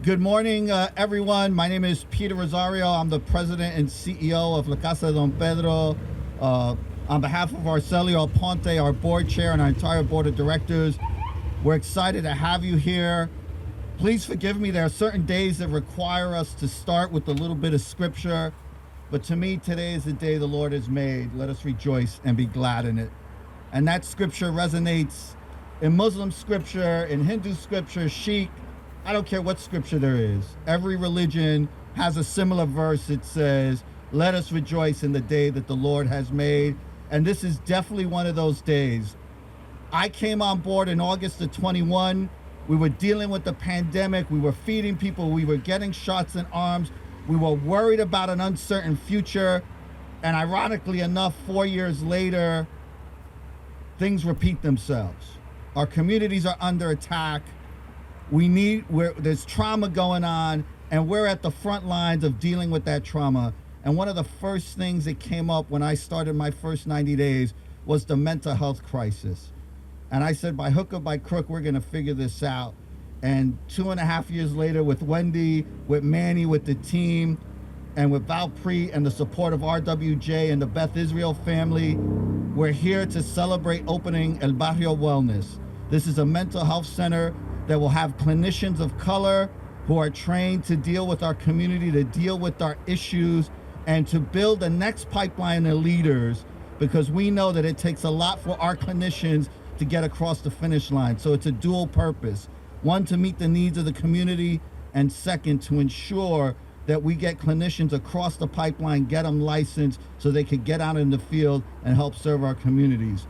Good morning, everyone. My name is Peter Rosario. I'm the president and CEO of La Casa Don Pedro. On behalf of Arcelio Ponte, our board chair, and our entire board of directors, we're excited to have you here. Please forgive me, there are certain days that require us to start with a little bit of scripture, but to me, today is the day the Lord has made. Let us rejoice and be glad in it. And that scripture resonates in Muslim scripture, in Hindu scripture, Sikh. I don't care what scripture there is. Every religion has a similar verse. It says, let us rejoice in the day that the Lord has made. And this is definitely one of those days. I came on board in August of 21. We were dealing with the pandemic. We were feeding people. We were getting shots in arms. We were worried about an uncertain future. And ironically enough, 4 years later, things repeat themselves. Our communities are under attack. There's trauma going on, and we're at the front lines of dealing with that trauma. And one of the first things that came up when I started my first 90 days was the mental health crisis. And I said, by hook or by crook, we're gonna figure this out. And 2.5 years later, with Wendy, with Manny, with the team, and with Valpreet and the support of RWJ and the Beth Israel family, we're here to celebrate opening El Barrio Wellness. This is a mental health center that will have clinicians of color who are trained to deal with our community, to deal with our issues, and to build the next pipeline of leaders, because we know that it takes a lot for our clinicians to get across the finish line. So it's a dual purpose. One, to meet the needs of the community, and second, to ensure that we get clinicians across the pipeline, get them licensed so they can get out in the field and help serve our communities.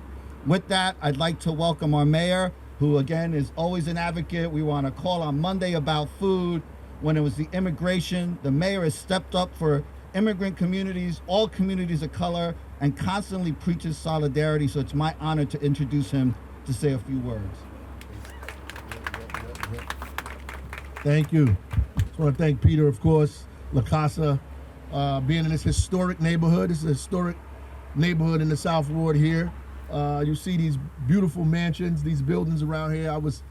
With that, I'd like to welcome our mayor, who again is always an advocate. We were on a call on Monday about food. When it was the immigration, the mayor has stepped up for immigrant communities, all communities of color, and constantly preaches solidarity. So it's my honor to introduce him to say a few words. Thank you. Just want to thank Peter, of course, La Casa, being in this historic neighborhood. This is a historic neighborhood in the South Ward here. You see these beautiful mansions, these buildings around here. I was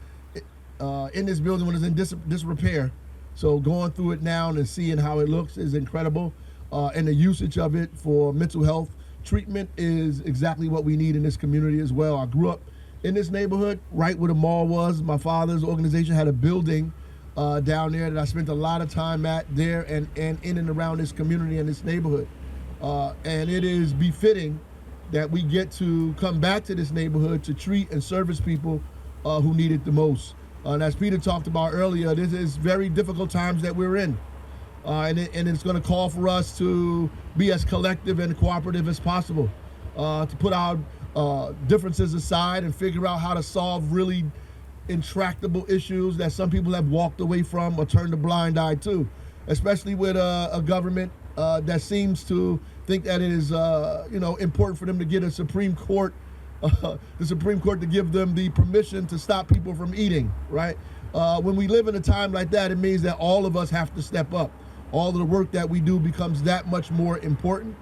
in this building when it was in disrepair. So going through it now and seeing how it looks is incredible. And the usage of it for mental health treatment is exactly what we need in this community as well. I grew up in this neighborhood, right where the mall was. My father's organization had a building down there that I spent a lot of time at there and in and around this community and this neighborhood. And it is befitting that we get to come back to this neighborhood to treat and service people who need it the most. And as Peter talked about earlier, this is very difficult times that we're in. And it's gonna call for us to be as collective and cooperative as possible, to put our differences aside and figure out how to solve really intractable issues that some people have walked away from or turned a blind eye to, especially with a government that seems to think that it is important for them to get a Supreme Court, the Supreme Court to give them the permission to stop people from eating, right? When we live in a time like that, it means that all of us have to step up. All of the work that we do becomes that much more important.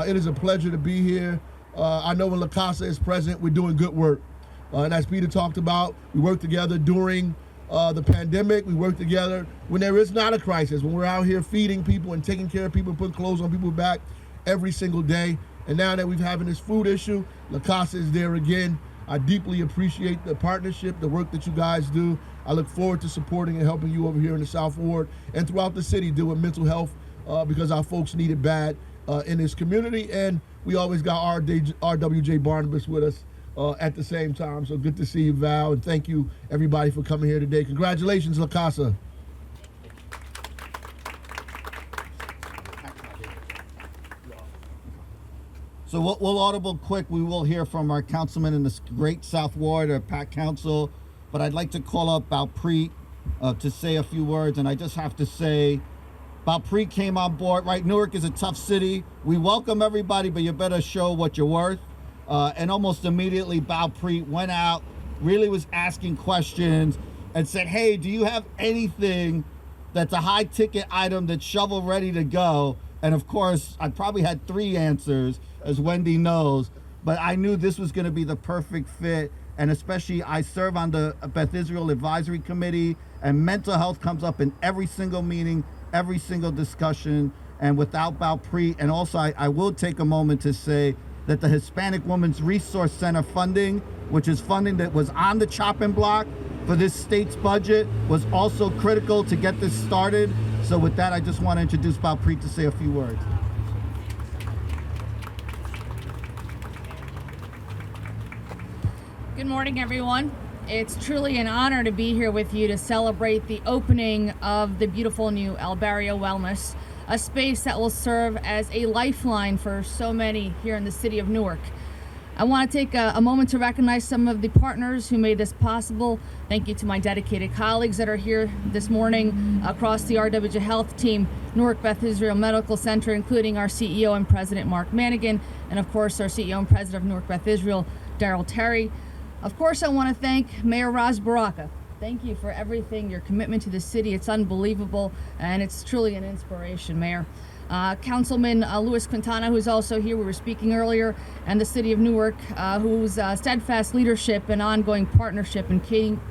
It is a pleasure to be here. I know when La Casa is present, we're doing good work. And as Peter talked about, we work together during the pandemic. We work together when there is not a crisis, when we're out here feeding people and taking care of people, putting clothes on people's back every single day. And now that we're having this food issue, La Casa is there again. I deeply appreciate the partnership, the work that you guys do. I look forward to supporting and helping you over here in the South Ward and throughout the city deal with mental health because our folks need it bad in this community. And we always got RWJ Barnabas with us at the same time. So good to see you, Val, and thank you everybody for coming here today. Congratulations, La Casa. So we'll audible quick. We will hear from our councilman in this great South Ward, or Pat Council, but I'd like to call up Valpreet to say a few words. And I just have to say, Valpreet came on board, right? Newark is a tough city. We welcome everybody, but you better show what you're worth. And almost immediately, Valpreet went out, really was asking questions and said, hey, do you have anything that's a high ticket item that's shovel ready to go? And of course, I probably had 3 answers, as Wendy knows. but I knew this was going to be the perfect fit. And especially, I serve on the Beth Israel Advisory Committee, and mental health comes up in every single meeting, every single discussion. And without Balpreet, and also I will take a moment to say that the Hispanic Women's Resource Center funding, which is funding that was on the chopping block for this state's budget, was also critical to get this started. So with that, I just want to introduce Balpreet to say a few words. Good morning, everyone. It's truly an honor to be here with you to celebrate the opening of the beautiful new El Barrio Wellness, a space that will serve as a lifeline for so many here in the city of Newark. I want to take a moment to recognize some of the partners who made this possible. Thank you to my dedicated colleagues that are here this morning across the RWJ Health team, Newark Beth Israel Medical Center, including our CEO and President Mark Manigan, and of course our CEO and President of Newark Beth Israel, Daryl Terry. Of course, I want to thank Mayor Raz Baraka. Thank you for everything, your commitment to the city. It's unbelievable, and it's truly an inspiration, Mayor. Councilman Louis Quintana, who's also here, we were speaking earlier, and the city of Newark, whose steadfast leadership and ongoing partnership in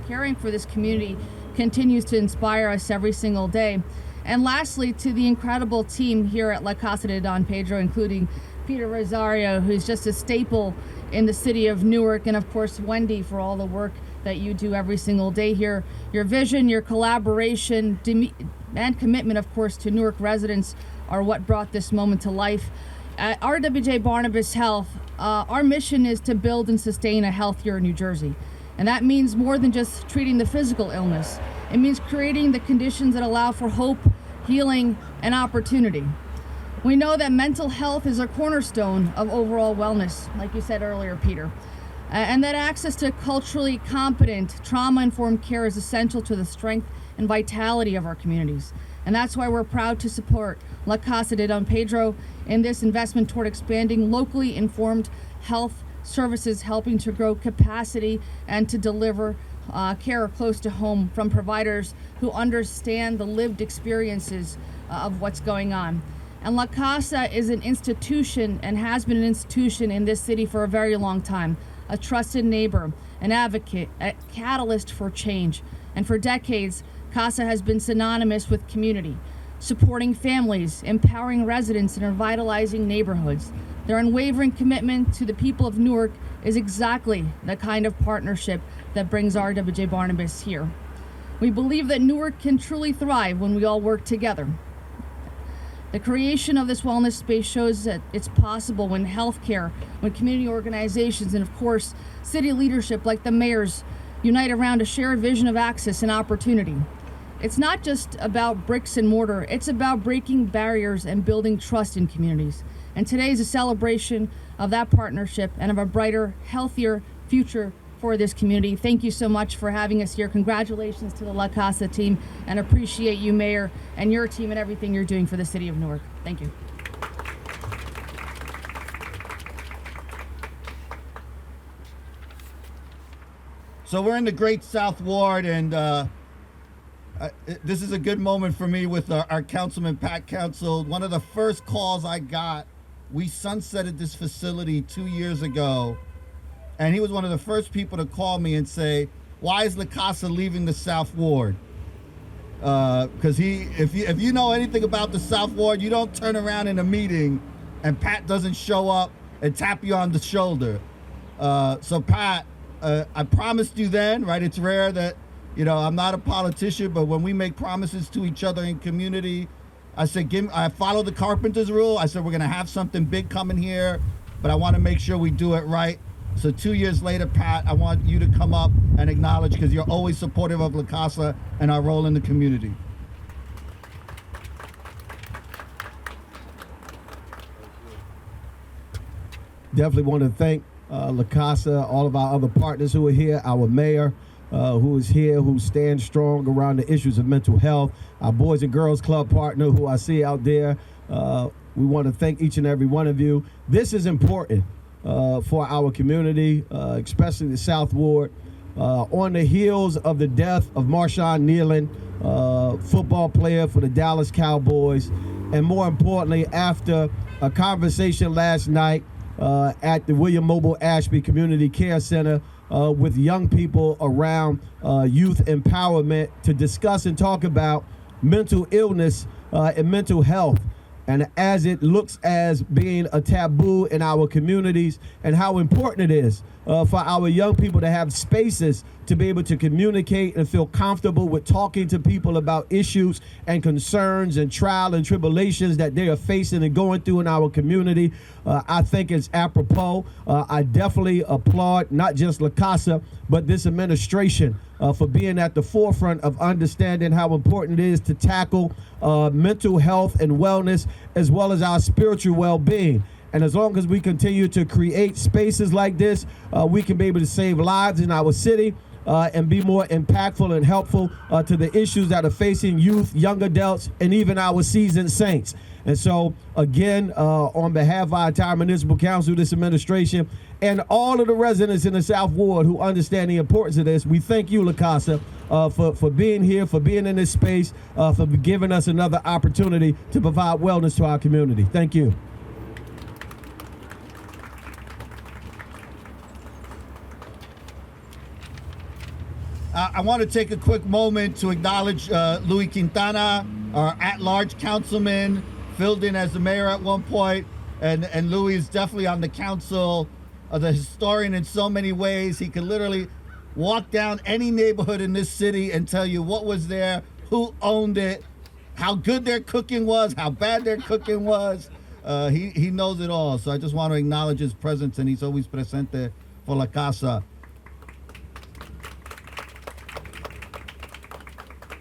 caring for this community continues to inspire us every single day. And lastly, to the incredible team here at La Casa de Don Pedro, including Peter Rosario, who's just a staple in the city of Newark, and of course Wendy for all the work that you do every single day here. Your vision, your collaboration, and commitment, of course, to Newark residents are what brought this moment to life. At RWJ Barnabas Health, our mission is to build and sustain a healthier New Jersey. And that means more than just treating the physical illness. It means creating the conditions that allow for hope, healing, and opportunity. We know that mental health is a cornerstone of overall wellness, like you said earlier, Peter. And that access to culturally competent, trauma-informed care is essential to the strength and vitality of our communities. And that's why we're proud to support La Casa de Don Pedro in this investment toward expanding locally informed health services, helping to grow capacity and to deliver care close to home from providers who understand the lived experiences of what's going on. And La Casa is an institution and has been an institution in this city for a very long time. A trusted neighbor, an advocate, a catalyst for change. And for decades, Casa has been synonymous with community, supporting families, empowering residents, and revitalizing neighborhoods. Their unwavering commitment to the people of Newark is exactly the kind of partnership that brings RWJ Barnabas here. We believe that Newark can truly thrive when we all work together. The creation of this wellness space shows that it's possible when healthcare, when community organizations, and of course, city leadership like the mayors unite around a shared vision of access and opportunity. It's not just about bricks and mortar, it's about breaking barriers and building trust in communities. And today is a celebration of that partnership and of a brighter, healthier future for this community. Thank you so much for having us here. Congratulations to the La Casa team, and appreciate you, Mayor, and your team and everything you're doing for the city of Newark. Thank you. So we're in the Great South Ward, and this is a good moment for me with our Councilman Pat Council. One of the first calls I got, we sunsetted this facility 2 years ago, and he was one of the first people to call me and say, why is La Casa leaving the South Ward? Because if you know anything about the South Ward, you don't turn around in a meeting and Pat doesn't show up and tap you on the shoulder. So Pat, I promised you then, right? It's rare that, I'm not a politician, but when we make promises to each other in community, I said, I follow the carpenter's rule. I said, we're gonna have something big coming here, but I wanna make sure we do it right. So 2 years later, Pat, I want you to come up and acknowledge, because you're always supportive of La Casa and our role in the community. Definitely want to thank La Casa, all of our other partners who are here, our mayor who is here, who stands strong around the issues of mental health, our Boys and Girls Club partner who I see out there. We want to thank each and every one of you. This is important for our community, especially the South Ward. On the heels of the death of Marshawn Nealon, football player for the Dallas Cowboys, and more importantly, after a conversation last night at the William Mobile Ashby Community Care Center with young people around youth empowerment to discuss and talk about mental illness and mental health. And as it looks as being a taboo in our communities, and how important it is for our young people to have spaces to be able to communicate and feel comfortable with talking to people about issues and concerns and trial and tribulations that they are facing and going through in our community. I think it's apropos. I definitely applaud not just La Casa, but this administration for being at the forefront of understanding how important it is to tackle mental health and wellness, as well as our spiritual well-being. And as long as we continue to create spaces like this, we can be able to save lives in our city and be more impactful and helpful to the issues that are facing youth, young adults, and even our seasoned saints. And so, again, on behalf of our entire municipal council, this administration, and all of the residents in the South Ward who understand the importance of this, we thank you, La Casa, for being here, for being in this space, for giving us another opportunity to provide wellness to our community. Thank you. I want to take a quick moment to acknowledge Louis Quintana, our at-large councilman, filled in as the mayor at one point, and Louis is definitely on the council, the historian in so many ways. He can literally walk down any neighborhood in this city and tell you what was there, who owned it, how good their cooking was, how bad their cooking was. He knows it all. So I just want to acknowledge his presence, and he's always presente for La Casa.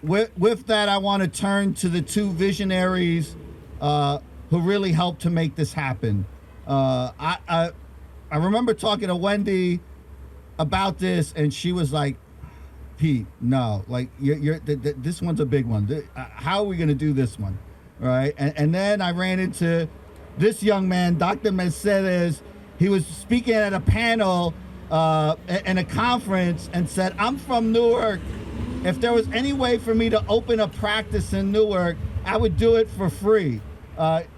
With that, I want to turn to the two visionaries who really helped to make this happen. I remember talking to Wendy about this, and she was like, "Pete, no, like this one's a big one. How are we going to do this one, right?" And then I ran into this young man, Dr. Mercedes. He was speaking at a panel in a conference and said, "I'm from Newark. If there was any way for me to open a practice in Newark, I would do it for free."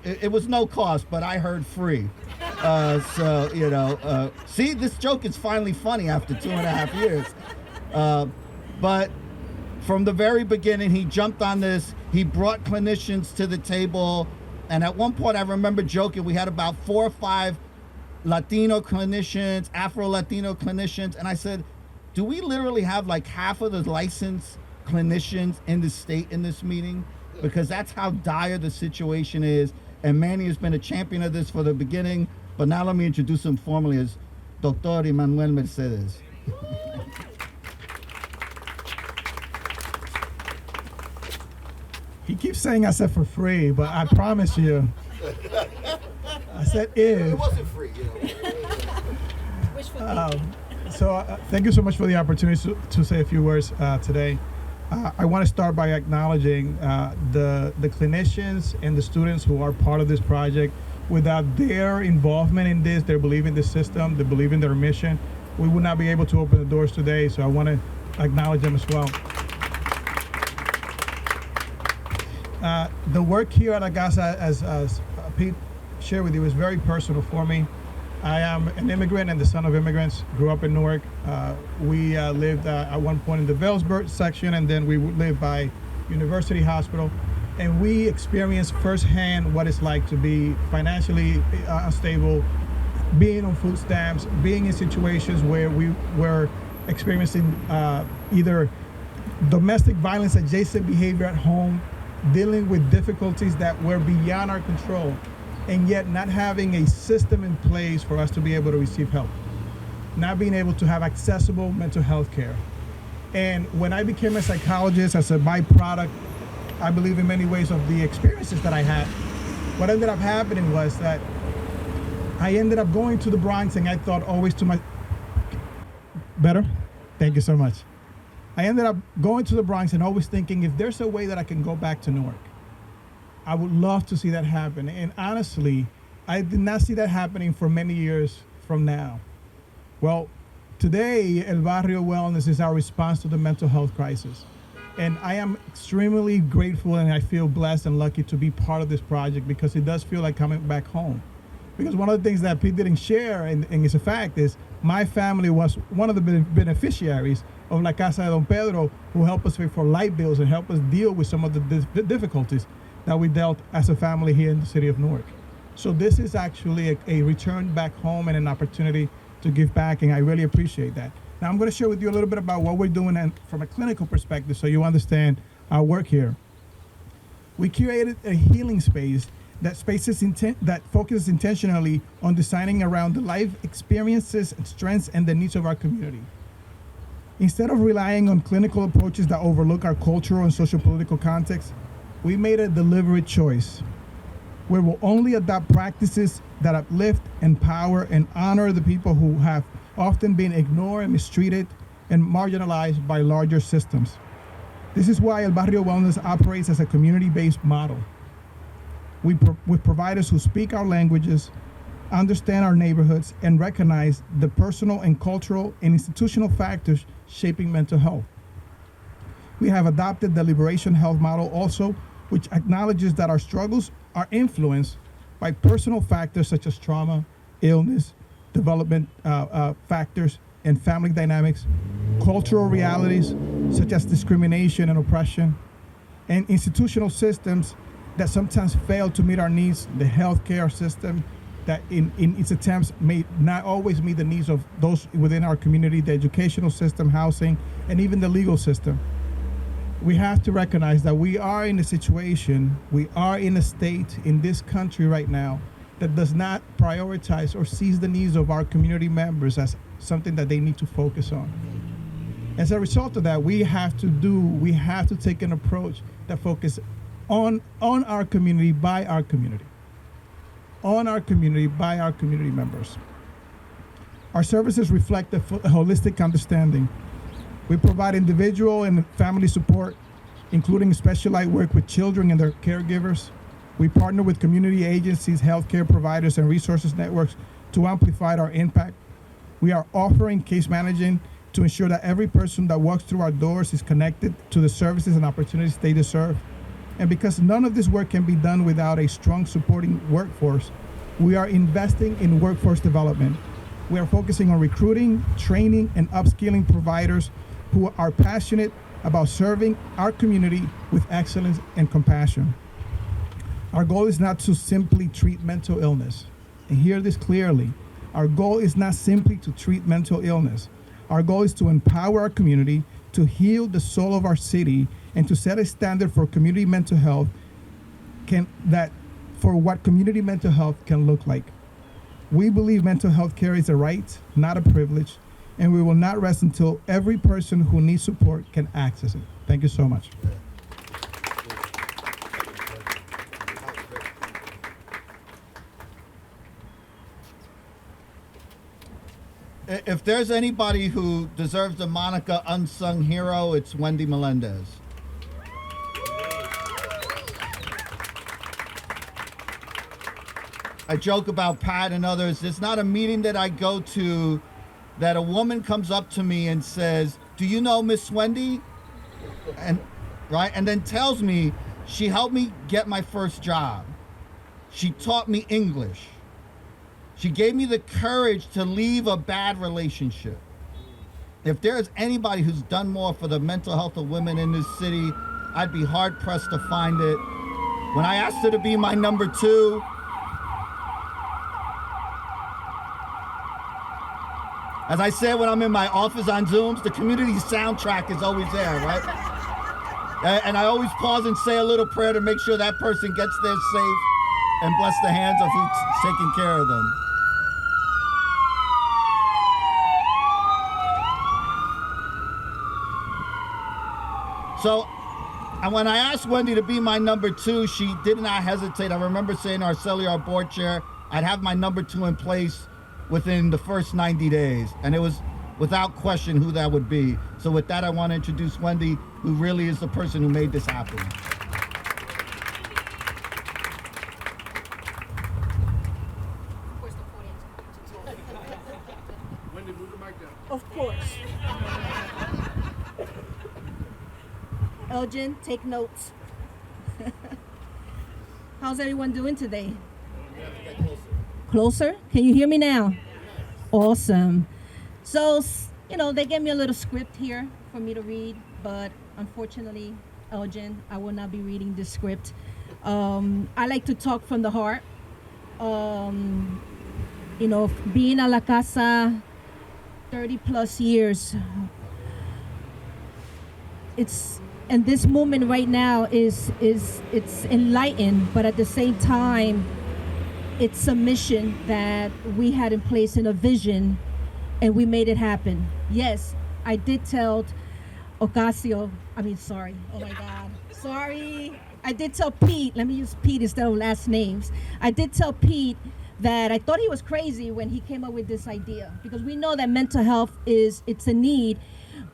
It was no cost, but I heard free. So, you know, see, this joke is finally funny after 2.5 years. But from the very beginning, he jumped on this. He brought clinicians to the table. And at one point, I remember joking, we had about 4 or 5 Latino clinicians, Afro-Latino clinicians. And I said, do we literally have like half of the licensed clinicians in the state in this meeting? Because that's how dire the situation is. And Manny has been a champion of this for the beginning. But now let me introduce him formally as Dr. Emmanuel Mercedes. He keeps saying I said for free, but I promise you, I said if. It wasn't free, you know. So thank you so much for the opportunity to say a few words today. I want to start by acknowledging the clinicians and the students who are part of this project. Without their involvement in this, their belief in the system, they believe in their mission, we would not be able to open the doors today. So I want to acknowledge them as well. The work here at Casa, as Pete shared with you, is very personal for me. I am an immigrant and the son of immigrants. Grew up in Newark. We lived at one point in the Vailsburg section, and then we lived by University Hospital. And we experienced firsthand what it's like to be financially unstable, being on food stamps, being in situations where we were experiencing either domestic violence adjacent behavior at home, dealing with difficulties that were beyond our control, and yet not having a system in place for us to be able to receive help, not being able to have accessible mental health care. And when I became a psychologist as a byproduct, I believe in many ways, of the experiences that I had, what ended up happening was that I ended up going to the Bronx, and I thought always to my... Better? Thank you so much. I ended up going to the Bronx and always thinking, if there's a way that I can go back to Newark, I would love to see that happen. And honestly, I did not see that happening for many years from now. Well, today, El Barrio Wellness is our response to the mental health crisis. And I am extremely grateful, and I feel blessed and lucky to be part of this project, because it does feel like coming back home. Because one of the things that Pete didn't share, and it's a fact, is my family was one of the beneficiaries of La Casa de Don Pedro, who helped us pay for light bills and helped us deal with some of the difficulties that we dealt as a family here in the city of Newark. So this is actually a return back home and an opportunity to give back, and I really appreciate that. Now I'm going to share with you a little bit about what we're doing and from a clinical perspective so you understand our work here. We created a healing space that focuses intentionally on designing around the life experiences, strengths, and the needs of our community. Instead of relying on clinical approaches that overlook our cultural and social political context, we made a deliberate choice where we'll only adopt practices that uplift, empower, and honor the people who have often been ignored and mistreated and marginalized by larger systems. This is why El Barrio Wellness operates as a community-based model. With providers who speak our languages, understand our neighborhoods, and recognize the personal and cultural and institutional factors shaping mental health. We have adopted the Liberation Health model also, which acknowledges that our struggles are influenced by personal factors such as trauma, illness, development factors, and family dynamics, cultural realities such as discrimination and oppression, and institutional systems that sometimes fail to meet our needs. The healthcare system that in its attempts may not always meet the needs of those within our community, the educational system, housing, and even the legal system. We have to recognize that we are in a situation, we are in a state in this country right now that does not prioritize or sees the needs of our community members as something that they need to focus on. As a result of that, we have to take an approach that focuses on our community, by our community. On our community, by our community members. Our services reflect a holistic understanding. We provide individual and family support, including specialized work with children and their caregivers. We partner with community agencies, healthcare providers, and resources networks to amplify our impact. We are offering case managing to ensure that every person that walks through our doors is connected to the services and opportunities they deserve. And because none of this work can be done without a strong supporting workforce, we are investing in workforce development. We are focusing on recruiting, training, and upskilling providers who are passionate about serving our community with excellence and compassion. Our goal is not to simply treat mental illness. And hear this clearly. Our goal is not simply to treat mental illness. Our goal is to empower our community, to heal the soul of our city, and to set a standard for community mental health for what community mental health can look like. We believe mental health care is a right, not a privilege, and we will not rest until every person who needs support can access it. Thank you so much. If there's anybody who deserves the moniker unsung hero, it's Wendy Melendez. I joke about Pat and others. There's not a meeting that I go to that a woman comes up to me and says, "Do you know Miss Wendy?" And then tells me she helped me get my first job. She taught me English. She gave me the courage to leave a bad relationship. If there's anybody who's done more for the mental health of women in this city, I'd be hard pressed to find it. When I asked her to be my number 2, as I said when I'm in my office on Zooms, the community soundtrack is always there, right? And I always pause and say a little prayer to make sure that person gets there safe and bless the hands of who's taking care of them. So, and when I asked Wendy to be my number 2, she did not hesitate. I remember saying to Arcelia, our board chair, I'd have my number 2 in place within the first 90 days. And it was without question who that would be. So with that, I want to introduce Wendy, who really is the person who made this happen. Wendy, move the mic down. Of course. Elgin, take notes. How's everyone doing today? Closer? Can you hear me now? Awesome. So, they gave me a little script here for me to read, but unfortunately, Elgin, I will not be reading this script. I like to talk from the heart. Being at La Casa 30 plus years, and this moment right now it's enlightened, but at the same time, it's a mission that we had in place in a vision, and we made it happen. Yes, I did tell Ocasio, oh my God, sorry. I did tell Pete, let me use Pete instead of last names. I did tell Pete that I thought he was crazy when he came up with this idea, because we know that mental health it's a need,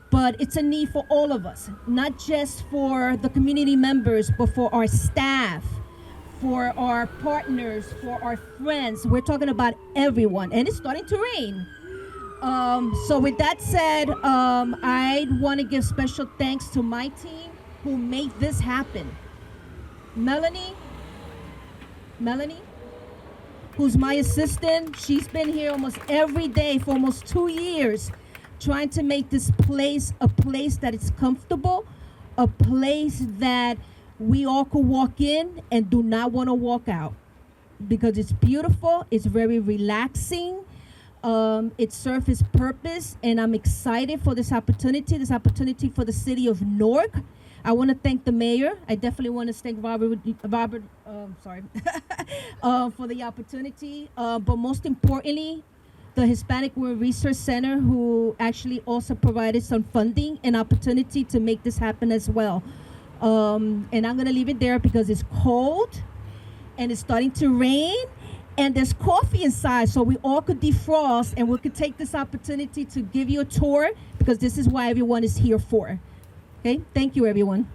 but it's a need for all of us, not just for the community members, but for our staff, for our partners, for our friends. We're talking about everyone, and it's starting to rain. So with that said, I want to give special thanks to my team who made this happen. Melanie, who's my assistant, she's been here almost every day for almost 2 years, trying to make this place a place that is comfortable, a place that we all could walk in and do not want to walk out, because it's beautiful, it's very relaxing, it serves its purpose, and I'm excited for this opportunity for the city of Newark. I want to thank the mayor. I definitely want to thank Robert for the opportunity. But most importantly, the Hispanic World Research Center, who actually also provided some funding and opportunity to make this happen as well. And I'm going to leave it there because it's cold and it's starting to rain and there's coffee inside, so we all could defrost and we could take this opportunity to give you a tour, because this is why everyone is here for. Okay, thank you, everyone.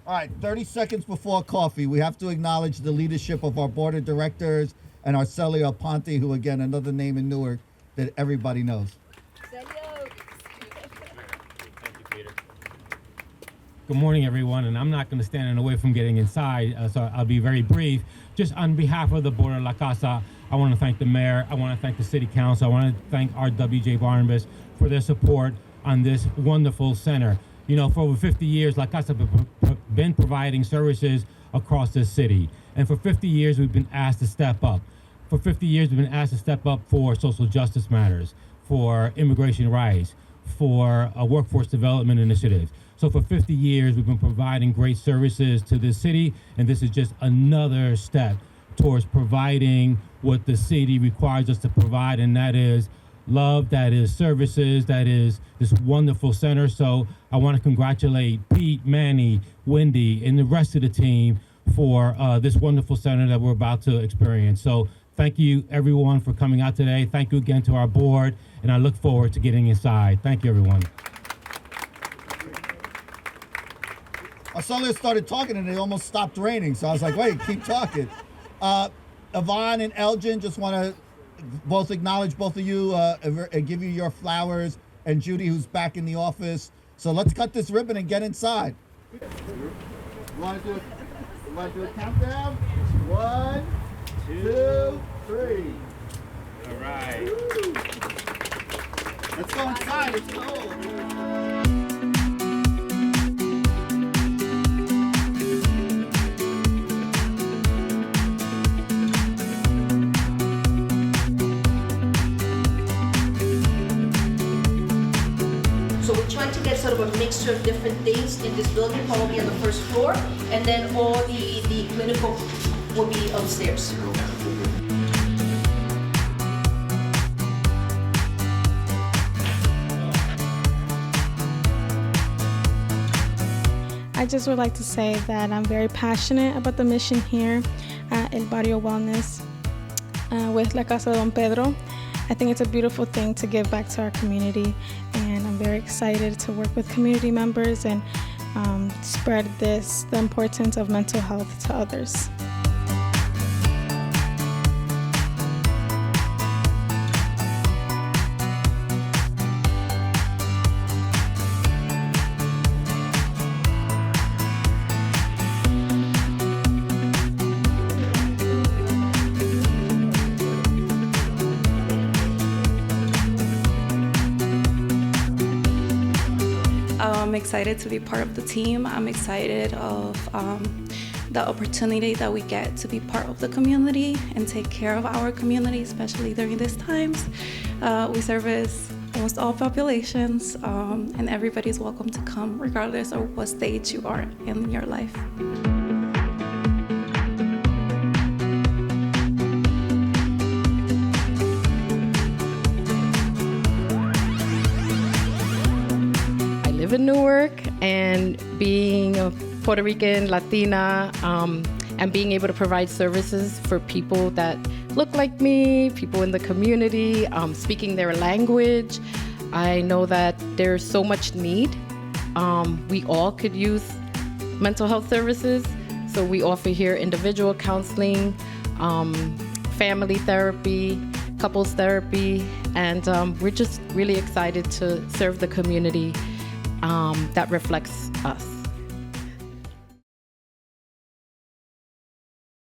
All right, 30 seconds before coffee, we have to acknowledge the leadership of our board of directors and our Celio Ponte, who, again, another name in Newark that everybody knows. Thank you, Peter. Good morning, everyone, and I'm not going to stand in the way from getting inside, so I'll be very brief. Just on behalf of the board of La Casa, I want to thank the mayor, I want to thank the city council, I want to thank RWJ Barnabas for their support on this wonderful center. You know, for over 50 years, La Casa been providing services across this city. And for 50 years, we've been asked to step up. For 50 years, we've been asked to step up for social justice matters, for immigration rights, for workforce development initiatives. So for 50 years, we've been providing great services to this city, and this is just another step towards providing what the city requires us to provide, and that is love, that is services, that is this wonderful center. So I want to congratulate Pete, Manny, Wendy, and the rest of the team for this wonderful center that we're about to experience. So thank you, everyone, for coming out today. Thank you again to our board, and I look forward to getting inside. Thank you, everyone. Arcelia started talking and it almost stopped raining, so I was like, wait, keep talking. Yvonne and Elgin, just want to both acknowledge both of you and give you your flowers, and Judy, who's back in the office. So let's cut this ribbon and get inside. You want to do a countdown? 1, 2, 3. All right. Woo. Let's go inside. It's cold. So we're trying to get sort of a mixture of different things in this building, probably on the first floor, and then all the clinical will be upstairs. I just would like to say that I'm very passionate about the mission here at El Barrio Wellness with La Casa de Don Pedro. I think it's a beautiful thing to give back to our community, and I'm very excited to work with community members and spread the importance of mental health to others. I'm excited to be part of the team. I'm excited of the opportunity that we get to be part of the community and take care of our community, especially during these times. We service almost all populations, and everybody's welcome to come regardless of what stage you are in your life. In Newark, and being a Puerto Rican, Latina, and being able to provide services for people that look like me, people in the community, speaking their language. I know that there's so much need. We all could use mental health services, so we offer here individual counseling, family therapy, couples therapy, and we're just really excited to serve the community that reflects us.